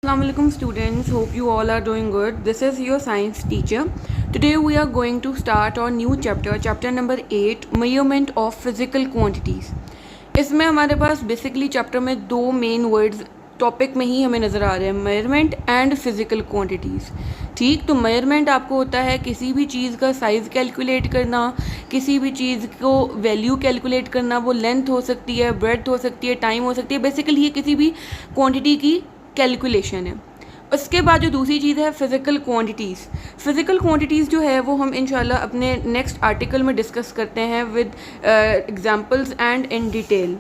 Assalamualaikum students, hope you all are doing good. This is your science teacher. Today we are going to start our new chapter number 8, measurement of physical quantities. इसमें हमारे पास basically chapter में दो main words topic में ही हमें नज़र आ रहे हैं, measurement and physical quantities. ठीक, तो मेजरमेंट आपको होता है किसी भी चीज़ का साइज़ कैलकुलेट करना, किसी भी चीज़ को वैल्यू कैलकुलेट करना. वो लेंथ हो सकती है, ब्रेड्थ हो सकती है, टाइम हो सकती है. बेसिकली ये किसी भी क्वांटिटी की कैलकुलेशन है. उसके बाद जो दूसरी चीज़ है फ़िज़िकल क्वांटिटीज़. फ़िज़िकल क्वांटिटीज़ जो है वो हम इंशाल्लाह अपने नेक्स्ट आर्टिकल में डिस्कस करते हैं with examples and in detail.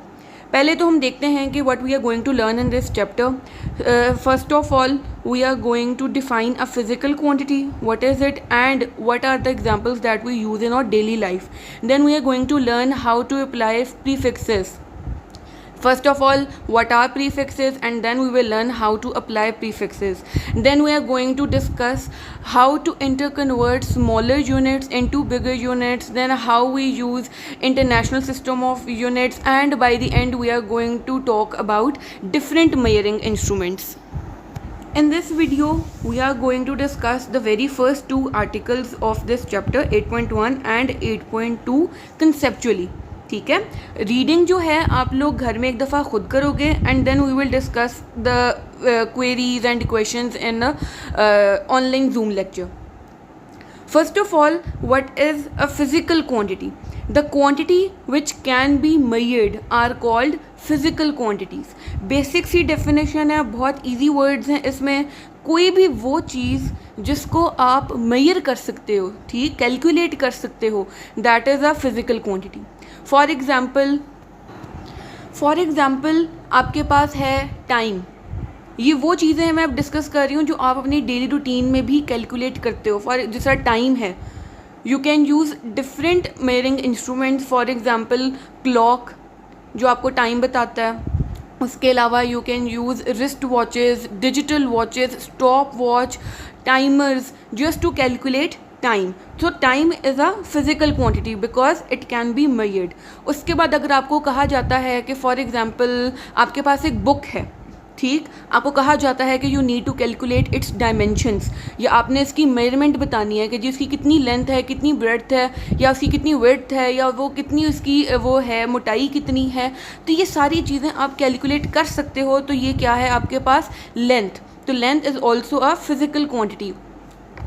पहले तो हम देखते हैं कि what we are going to learn in this chapter. First of all we are going to define a physical quantity, what is it and what are the examples that we use in our daily life. Then we are going to learn how to apply prefixes. First of all, what are prefixes, and then we will learn how to apply prefixes. Then we are going to discuss how to interconvert smaller units into bigger units, then how we use international system of units, and by the end we are going to talk about different measuring instruments. In this video, we are going to discuss the very first two articles of this chapter 8.1 and 8.2 conceptually. ठीक है, reading जो है आप लोग घर में एक दफ़ा खुद करोगे and then we will discuss the queries and questions in online Zoom lecture. First of all, what is a physical quantity? The quantity which can be measured are called physical quantities. Basic सी definition है, बहुत easy words हैं इसमें. कोई भी वो चीज़ जिसको आप मेजर कर सकते हो, ठीक, कैलकुलेट कर सकते हो, that is a physical quantity. For example आपके पास है टाइम. ये वो चीज़ें हैं मैं अब डिस्कस कर रही हूँ जो आप अपनी डेली रूटीन में भी कैलकुलेट करते हो. फॉर जैसा टाइम है, you can use different measuring instruments. For example clock जो आपको टाइम बताता है. उसके अलावा you can use wrist watches, digital watches, stop watch, timers just to calculate time. So time is a physical quantity because it can be measured. उसके बाद अगर आपको कहा जाता है कि फॉर एग्ज़ाम्पल आपके पास एक बुक है, ठीक, आपको कहा जाता है कि you need to calculate its dimensions, या आपने इसकी मेजरमेंट बतानी है कि जी उसकी कितनी लेंथ है, कितनी ब्रेड्थ है, या उसकी कितनी विड्थ है, या वो कितनी उसकी वो है, मोटाई कितनी है. तो ये सारी चीज़ें आप कैलकुलेट कर सकते हो. तो ये क्या है आपके पास, लेंथ. तो length is also a physical quantity.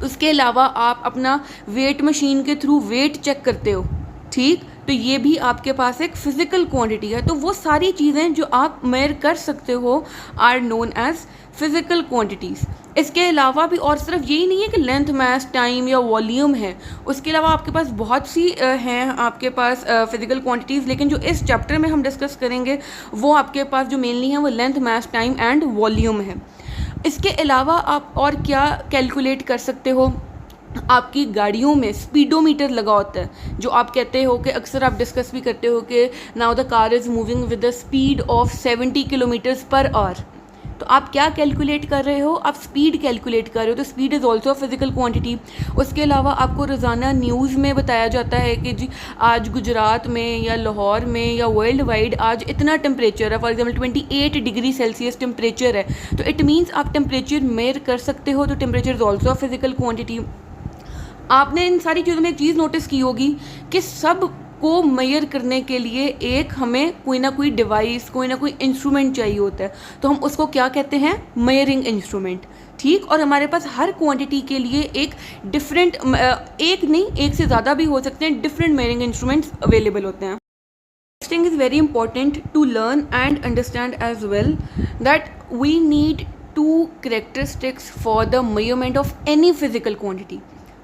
उसके अलावा आप अपना वेट मशीन के थ्रू वेट चेक करते हो, ठीक, तो ये भी आपके पास एक फ़िज़िकल क्वांटिटी है. तो वो सारी चीज़ें जो आप मेजर कर सकते हो are known as physical quantities. इसके अलावा भी, और सिर्फ यही नहीं है कि लेंथ, मास, टाइम या वॉल्यूम है. उसके अलावा आपके पास बहुत सी हैं आपके पास फ़िज़िकल क्वांटिटीज़, लेकिन जो इस चैप्टर में हम डिस्कस करेंगे वो आपके पास जो मेनली है वो length, mass, time and volume है. इसके अलावा आप और क्या कैलकुलेट कर सकते हो, आपकी गाड़ियों में स्पीडोमीटर लगा होता है, जो आप कहते हो कि अक्सर आप डिस्कस भी करते हो कि now the car is moving with the speed of 70 kilometres per hour. तो आप क्या कैलकुलेट कर रहे हो, आप स्पीड कैलकुलेट कर रहे हो. तो speed is also physical quantity. उसके अलावा आपको रोज़ाना न्यूज़ में बताया जाता है कि जी आज गुजरात में या लाहौर में या वर्ल्ड वाइड आज इतना टेम्परेचर है. For example 28 degree Celsius temperature है. तो इट मीन्स आप टेम्परेचर मेजर कर सकते हो. तो temperature is also physical quantity. आपने इन सारी चीज़ों में एक चीज़ नोटिस की होगी कि सब को मेजर करने के लिए एक हमें कोई ना कोई डिवाइस, कोई ना कोई इंस्ट्रूमेंट चाहिए होता है. तो हम उसको क्या कहते हैं, मेजरिंग इंस्ट्रूमेंट, ठीक. और हमारे पास हर क्वांटिटी के लिए एक डिफरेंट, एक नहीं एक से ज़्यादा भी हो सकते हैं, डिफरेंट मेजरिंग इंस्ट्रूमेंट्स अवेलेबल होते हैं. Next thing is very important to learn and understand as well that we need two characteristics for the measurement of any physical quantity.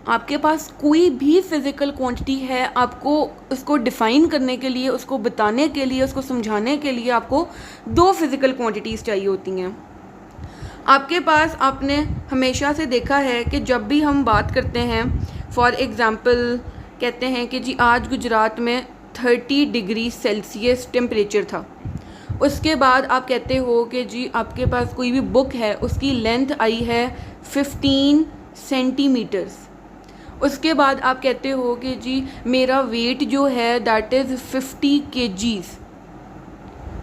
आपके पास कोई भी फिज़िकल क्वांटिटी है, आपको उसको डिफ़ाइन करने के लिए, उसको बताने के लिए, उसको समझाने के लिए आपको दो फिज़िकल क्वांटिटीज़ चाहिए होती हैं. आपके पास, आपने हमेशा से देखा है कि जब भी हम बात करते हैं, फॉर एग्ज़ाम्पल कहते हैं कि जी आज गुजरात में 30 डिग्री सेल्सियस टेम्परेचर था. उसके बाद आप कहते हो कि जी आपके पास कोई भी बुक है, उसकी लेंथ आई है 15 सेंटीमीटर्स. उसके बाद आप कहते हो कि जी मेरा वेट जो है दैट इज़ 50 kgs.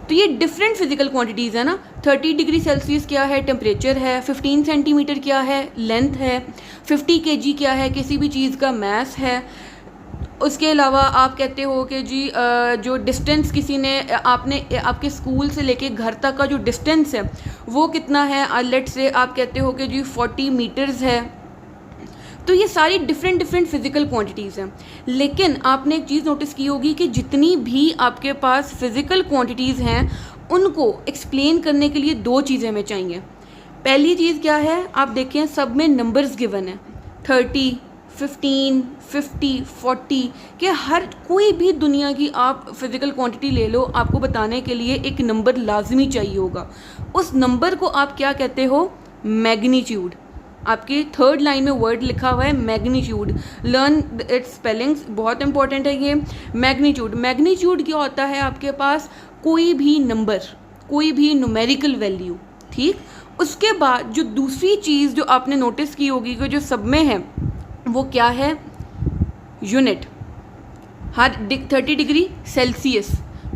तो ये डिफरेंट फिजिकल क्वांटिटीज़ है ना। 30 डिग्री सेल्सियस क्या है, टेम्परेचर है। 15 सेंटीमीटर क्या है, लेंथ है। 50 केजी क्या है, किसी भी चीज़ का मास है। उसके अलावा आप कहते हो कि जी जो डिस्टेंस किसी ने आपने आपके स्कूल से लेके घर तक का जो डिस्टेंस है वो कितना है, लेट से आप कहते हो कि जी 40 मीटर्स है। तो ये सारी डिफरेंट डिफरेंट फिजिकल क्वांटिटीज़ हैं। लेकिन आपने एक चीज़ नोटिस की होगी कि जितनी भी आपके पास फिजिकल क्वांटिटीज़ हैं उनको एक्सप्लेन करने के लिए दो चीज़ें हमें चाहिए। पहली चीज़ क्या है, आप देखें सब में नंबर्स गिवन है, 30, 15, 50, 40 के हर कोई भी दुनिया की आप फिज़िकल क्वांटिटी ले लो, आपको बताने के लिए एक नंबर लाजमी चाहिए होगा। उस नंबर को आप क्या कहते हो, मैग्नीट्यूड। आपकी थर्ड लाइन में वर्ड लिखा हुआ है मैग्नीट्यूड, लर्न इट्स स्पेलिंग्स, बहुत इंपॉर्टेंट है ये। मैग्नीट्यूड, मैग्नीट्यूड क्या होता है, आपके पास कोई भी नंबर, कोई भी न्यूमेरिकल वैल्यू, ठीक। उसके बाद जो दूसरी चीज़ जो आपने नोटिस की होगी कि जो सब में है वो क्या है, यूनिट। हर 30 डिग्री सेल्सियस,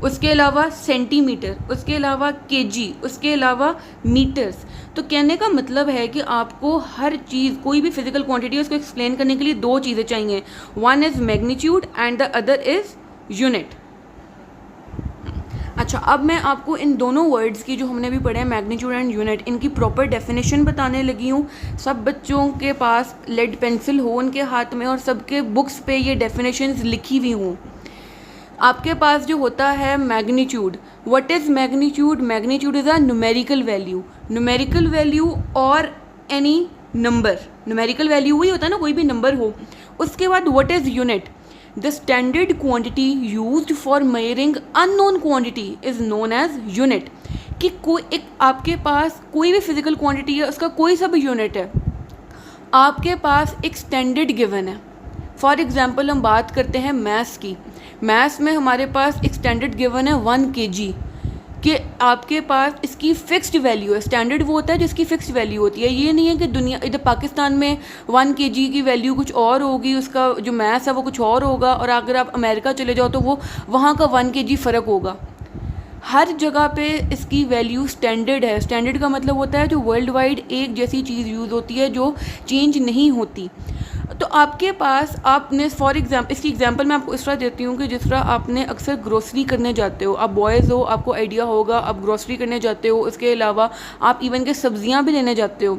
उसके अलावा सेंटीमीटर, उसके अलावा केजी, उसके अलावा मीटर्स। तो कहने का मतलब है कि आपको हर चीज़, कोई भी फिजिकल क्वांटिटी है उसको एक्सप्लेन करने के लिए दो चीज़ें चाहिए, one is magnitude and the other is unit. अच्छा, अब मैं आपको इन दोनों वर्ड्स की जो हमने अभी पढ़े हैं, मैग्नीट्यूड एंड यूनिट, इनकी प्रॉपर डेफिनेशन बताने लगी हूँ। सब बच्चों के पास लेड पेंसिल हो उनके हाथ में और सबके बुक्स पे ये डेफिनेशंस लिखी हुई हूँ। आपके पास जो होता है magnitude, what is magnitude, magnitude is a numerical value, numerical value और एनी नंबर, न्यूमेरिकल वैल्यू वही होता है ना, कोई भी नंबर हो। उसके बाद what is unit, the standard quantity used for measuring unknown quantity is known as unit. कि कोई एक आपके पास कोई भी फिजिकल क्वांटिटी है, उसका कोई सा भी यूनिट है, आपके पास एक स्टैंडर्ड गिवन है। फॉर एग्जांपल हम बात करते हैं मैथ्स की, मैथ्स में हमारे पास एक स्टैंडर्ड गिवन है 1 kg, कि आपके पास इसकी फ़िक्स्ड वैल्यू है। स्टैंडर्ड वो होता है जिसकी फ़िक्स्ड वैल्यू होती है। ये नहीं है कि दुनिया इधर पाकिस्तान में 1 kg की वैल्यू कुछ और होगी, उसका जो मैथ्स है वो कुछ और होगा, और अगर आप अमेरिका चले जाओ तो वो वहाँ का 1 kg फ़र्क होगा। हर जगह पे इसकी वैल्यू स्टैंडर्ड है। स्टैंडर्ड का मतलब होता है जो वर्ल्ड वाइड एक जैसी चीज़ यूज़ होती है, जो चेंज नहीं होती। तो आपके पास, आपने फॉर एग्जाम्पल, इसकी एग्जांपल मैं आपको इस तरह देती हूँ कि जिस तरह आपने अक्सर ग्रोसरी करने जाते हो, आप बॉयज़ हो, आपको आइडिया होगा, आप ग्रोसरी करने जाते हो, इसके अलावा आप इवन के सब्जियाँ भी लेने जाते हो,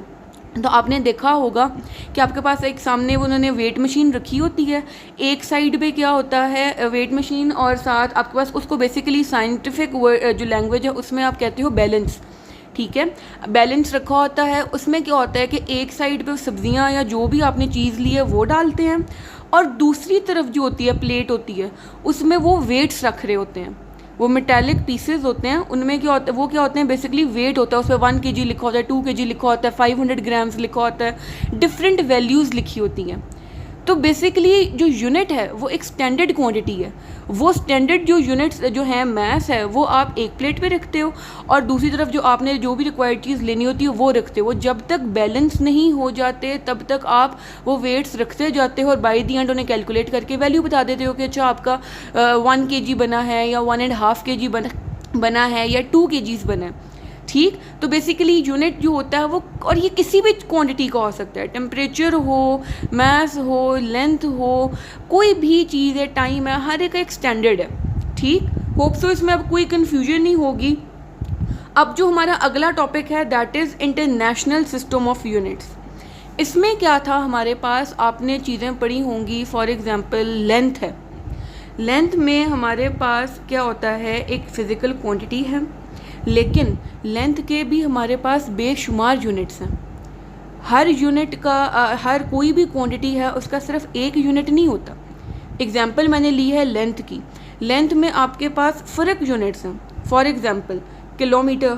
तो आपने देखा होगा कि आपके पास एक सामने उन्होंने वेट मशीन रखी होती है, एक साइड पे क्या होता है वेट मशीन, और साथ आपके पास उसको बेसिकली साइंटिफिक जो लैंग्वेज है उसमें आप कहते हो बैलेंस, ठीक है। बैलेंस रखा होता है, उसमें क्या होता है कि एक साइड पे सब्जियां या जो भी आपने चीज़ ली है वो डालते हैं, और दूसरी तरफ जो होती है प्लेट होती है उसमें वो वेट्स रख रहे होते हैं, वो मेटालिक पीसेस होते हैं, उनमें क्या होता है, वो क्या होते हैं बेसिकली वेट होता है, उस पर 1 kg लिखा होता है, 2 kg लिखा होता है, 500 ग्राम्स लिखा होता है, डिफरेंट वैल्यूज़ लिखी होती हैं। तो बेसिकली जो यूनिट है वो एक स्टैंडर्ड क्वांटिटी है। वो स्टैंडर्ड जो यूनिट्स जो हैं मैथ्स है वो आप एक प्लेट पे रखते हो, और दूसरी तरफ जो आपने जो भी रिक्वायर्ड चीज़ लेनी होती है वो रखते हो। जब तक बैलेंस नहीं हो जाते तब तक आप वो वेट्स रखते जाते हो, और बाई दी एंड उन्हें कैलकुलेट करके वैल्यू बता देते हो कि अच्छा आपका 1 kg बना है, या 1.5 kg बना है, या 2 kgs बना है, ठीक। तो बेसिकली यूनिट जो होता है वो, और ये किसी भी क्वांटिटी का हो सकता है, टेम्परेचर हो, मास हो, लेंथ हो, कोई भी चीज़ है, टाइम है, हर एक स्टैंडर्ड है, ठीक। होप सो इसमें अब कोई कन्फ्यूजन नहीं होगी। अब जो हमारा अगला टॉपिक है that is international system of units. इसमें क्या था हमारे पास, आपने चीज़ें पढ़ी होंगी, फॉर एग्ज़ाम्पल लेंथ है। लेंथ में हमारे पास क्या होता है, एक फ़िज़िकल क्वांटिटी है, लेकिन लेंथ के भी हमारे पास बेशुमार यूनिट्स हैं। हर यूनिट का हर कोई भी क्वांटिटी है उसका सिर्फ एक यूनिट नहीं होता। एग्जाम्पल मैंने ली है लेंथ की, लेंथ में आपके पास फ़र्क यूनिट्स हैं। For example kilometre,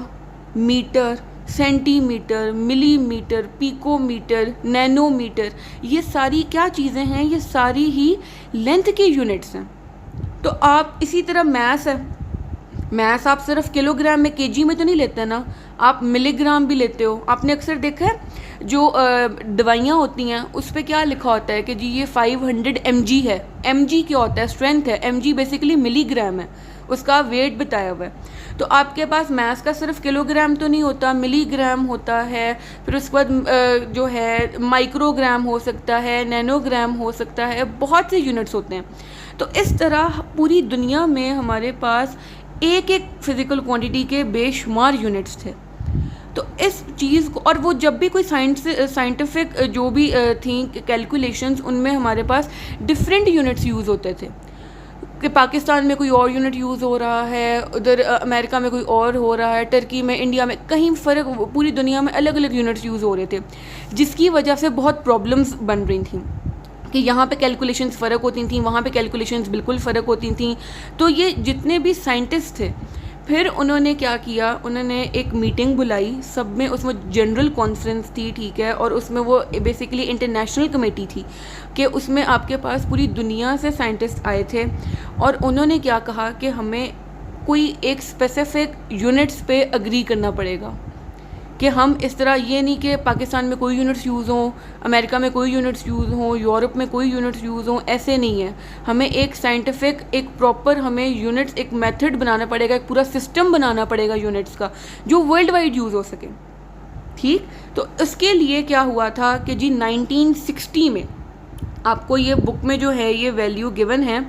metre, centimetre, millimetre, picometre, nanometre, ये सारी क्या चीज़ें हैं, ये सारी ही लेंथ के यूनिट्स हैं। तो आप इसी तरह मैथ्स है, मैथ्स आप सिर्फ किलोग्राम में, केजी में तो नहीं लेते ना, आप मिलीग्राम भी लेते हो। आपने अक्सर देखा है जो दवाइयाँ होती हैं उस पर क्या लिखा होता है कि जी ये 500 mg है। mg क्या होता है, स्ट्रेंथ है, mg बेसिकली मिलीग्राम है, उसका वेट बताया हुआ है। तो आपके पास मास का सिर्फ किलोग्राम तो नहीं होता, मिलीग्राम होता है, फिर उसके बाद जो है माइक्रोग्राम हो सकता है, नैनोग्राम हो सकता है, बहुत से यूनिट्स होते हैं। तो इस तरह पूरी दुनिया में हमारे पास एक एक फिज़िकल क्वांटिटी के बेशुमार यूनिट्स थे। तो इस चीज़ को, और वो जब भी कोई साइंटिफिक जो भी थी कैलकुलेशंस, उनमें हमारे पास डिफरेंट यूनिट्स यूज़ होते थे कि पाकिस्तान में कोई और यूनिट यूज़ हो रहा है, उधर अमेरिका में कोई और हो रहा है, टर्की में, इंडिया में, कहीं फ़र्क, पूरी दुनिया में अलग अलग यूनिट्स यूज़ हो रहे थे, जिसकी वजह से बहुत प्रॉब्लम्स बन रही थी कि यहाँ पे कैलकुलेशंस फ़र्क होती थी, वहाँ पे कैलकुलेशंस बिल्कुल फ़र्क होती थी। तो ये जितने भी साइंटिस्ट थे, फिर उन्होंने क्या किया, उन्होंने एक मीटिंग बुलाई सब में, उसमें जनरल कॉन्फ्रेंस थी, ठीक है, और उसमें वो बेसिकली इंटरनेशनल कमेटी थी कि उसमें आपके पास पूरी दुनिया से साइंटिस्ट आए थे, और उन्होंने क्या कहा कि हमें कोई एक स्पेसिफिक यूनिट्स पे अग्री करना पड़ेगा कि हम इस तरह, ये नहीं कि पाकिस्तान में कोई यूनिट्स यूज़ हों, अमेरिका में कोई यूनिट्स यूज़ हों, यूरोप में कोई यूनिट्स यूज़ हों, ऐसे नहीं है। हमें एक साइंटिफिक, एक प्रॉपर हमें यूनिट्स, एक मेथड बनाना पड़ेगा, एक पूरा सिस्टम बनाना पड़ेगा यूनिट्स का, जो वर्ल्ड वाइड यूज़ हो सके। ठीक, तो इसके लिए क्या हुआ था कि जी 1960 में, आपको ये बुक में जो है ये वैल्यू गिवन है,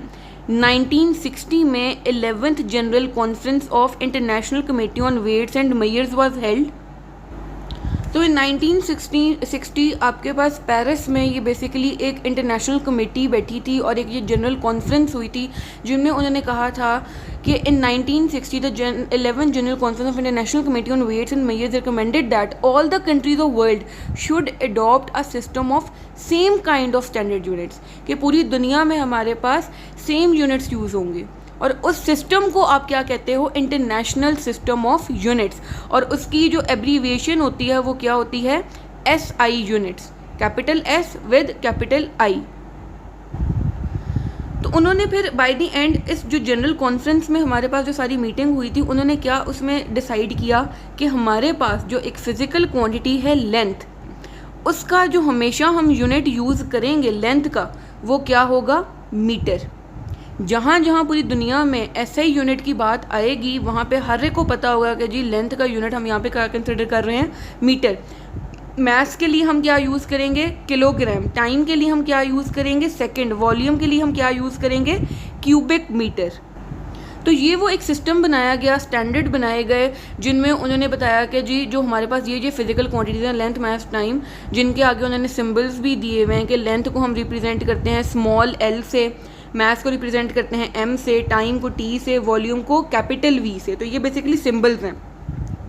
1960 में 11th general conference of international committee on weights and measures was held. तो इन 1960 आपके पास पेरिस में ये बेसिकली एक इंटरनेशनल कमेटी बैठी थी और एक ये जनरल कॉन्फ्रेंस हुई थी, जिनमें उन्होंने कहा था कि in 1960 the 11th general conference of international committee on weights and measures recommended that all the countries of world should adopt a system of same kind of standard units, कि पूरी दुनिया में हमारे पास सेम यूनिट्स यूज़ होंगे, और उस system को आप क्या कहते हो, इंटरनेशनल सिस्टम ऑफ यूनिट्स, और उसकी जो एब्रीविएशन होती है वो क्या होती है, SI units, capital S with capital I। तो उन्होंने फिर बाय द एंड इस जो जनरल कॉन्फ्रेंस में हमारे पास जो सारी मीटिंग हुई थी, उन्होंने क्या उसमें डिसाइड किया कि हमारे पास जो एक फ़िज़िकल क्वांटिटी है लेंथ, उसका जो हमेशा हम यूनिट यूज़ करेंगे लेंथ का, वो क्या होगा, मीटर। जहाँ जहाँ पूरी दुनिया में SI यूनिट की बात आएगी, वहाँ पे हर एक को पता होगा कि जी लेंथ का यूनिट हम यहाँ पे क्या कंसिडर कर रहे हैं, मीटर। मास के लिए हम क्या यूज़ करेंगे, किलोग्राम। टाइम के लिए हम क्या यूज़ करेंगे, सेकंड। वॉल्यूम के लिए हम क्या यूज़ करेंगे, क्यूबिक मीटर। तो ये वो एक सिस्टम बनाया गया, स्टैंडर्ड बनाए गए, जिनमें उन्होंने बताया कि जी जो हमारे पास ये फिजिकल क्वांटिटीज़ हैं, लेंथ, मास, टाइम, जिनके आगे उन्होंने सिंबल्स भी दिए हुए हैं कि लेंथ को हम रिप्रेजेंट करते हैं स्मॉल l से, मास को रिप्रेजेंट करते हैं m से, टाइम को t से, वॉल्यूम को कैपिटल V से। तो ये बेसिकली सिंबल्स हैं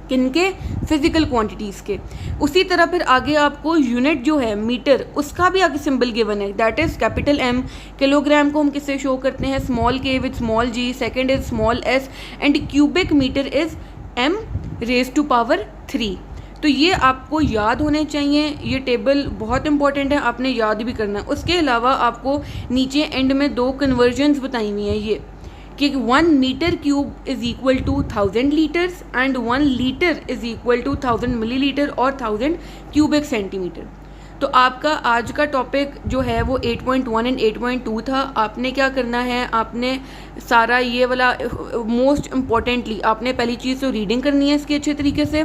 किनके, फिजिकल क्वांटिटीज़ के। उसी तरह फिर आगे आपको यूनिट जो है मीटर, उसका भी आगे सिंबल गिवन है, that is capital M। Kilogram को हम किससे शो करते हैं, small k with small g, second is small s, and cubic metre is m raise to power 3। तो ये आपको याद होने चाहिए, ये टेबल बहुत इंपॉर्टेंट है, आपने याद भी करना है। उसके अलावा आपको नीचे एंड में 2 कन्वर्जन्स बताई हुई हैं ये, कि 1 metre cube is equal to 1000 litres and 1 litre is equal to 1000 millilitre और 1000 क्यूबिक सेंटीमीटर। तो आपका आज का टॉपिक जो है वो 8.1 एंड 8.2 था। आपने क्या करना है, आपने सारा ये वाला, मोस्ट इम्पॉर्टेंटली आपने पहली चीज़ तो रीडिंग करनी है इसकी अच्छे तरीके से।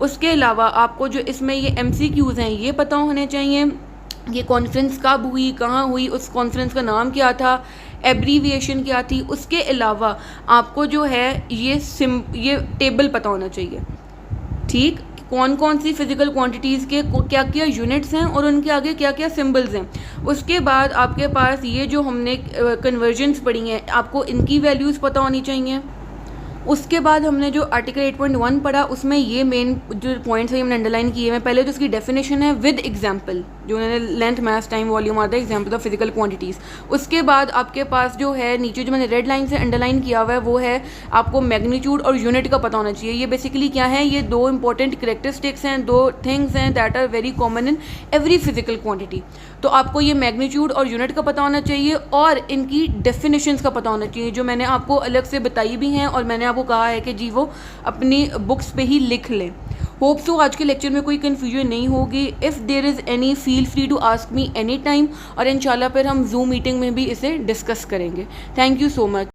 उसके अलावा आपको जो इसमें ये MCQs हैं ये पता होने चाहिए, ये कॉन्फ्रेंस कब हुई, कहाँ हुई, उस कॉन्फ्रेंस का नाम क्या था, एब्रीविएशन क्या थी। उसके अलावा आपको जो है ये टेबल पता होना चाहिए, ठीक, कौन कौन सी फिजिकल क्वांटिटीज़ के क्या क्या यूनिट्स हैं और उनके आगे क्या क्या सिंबल्स हैं। उसके बाद आपके पास ये जो हमने कन्वर्जन्स पढ़ी हैं, आपको इनकी वैल्यूज़ पता होनी चाहिए। उसके बाद हमने जो आर्टिकल 8.1 पढ़ा, उसमें ये मेन जो पॉइंट्स हैं हमने अंडरलाइन किए हैं। पहले तो उसकी डेफिनेशन है विद एग्जांपल, जो उन्होंने लेंथ, मास, टाइम, वॉल्यूम आता है, एग्जांपल ऑफ फिजिकल क्वांटिटीज़। उसके बाद आपके पास जो है नीचे जो मैंने रेड लाइन से अंडरलाइन किया हुआ है वो है आपको मैग्नीट्यूड और यूनिट का पता होना चाहिए। ये बेसिकली क्या है, ये 2 इंपॉर्टेंट करेक्टरिस्टिक्स हैं, 2 थिंग्स हैं that are very common in every physical quantity. तो आपको ये मैग्नीट्यूड और यूनिट का पता होना चाहिए और इनकी डेफिनेशंस का पता होना चाहिए, जो मैंने आपको अलग से बताई भी हैं और मैंने आपको कहा है कि जी वो अपनी बुक्स पे ही लिख लें। होप सो आज के लेक्चर में कोई कन्फ्यूजन नहीं होगी। If there is any feel free to ask me any time, और इंशाल्लाह फिर हम जूम मीटिंग में भी इसे डिस्कस करेंगे। Thank you so much.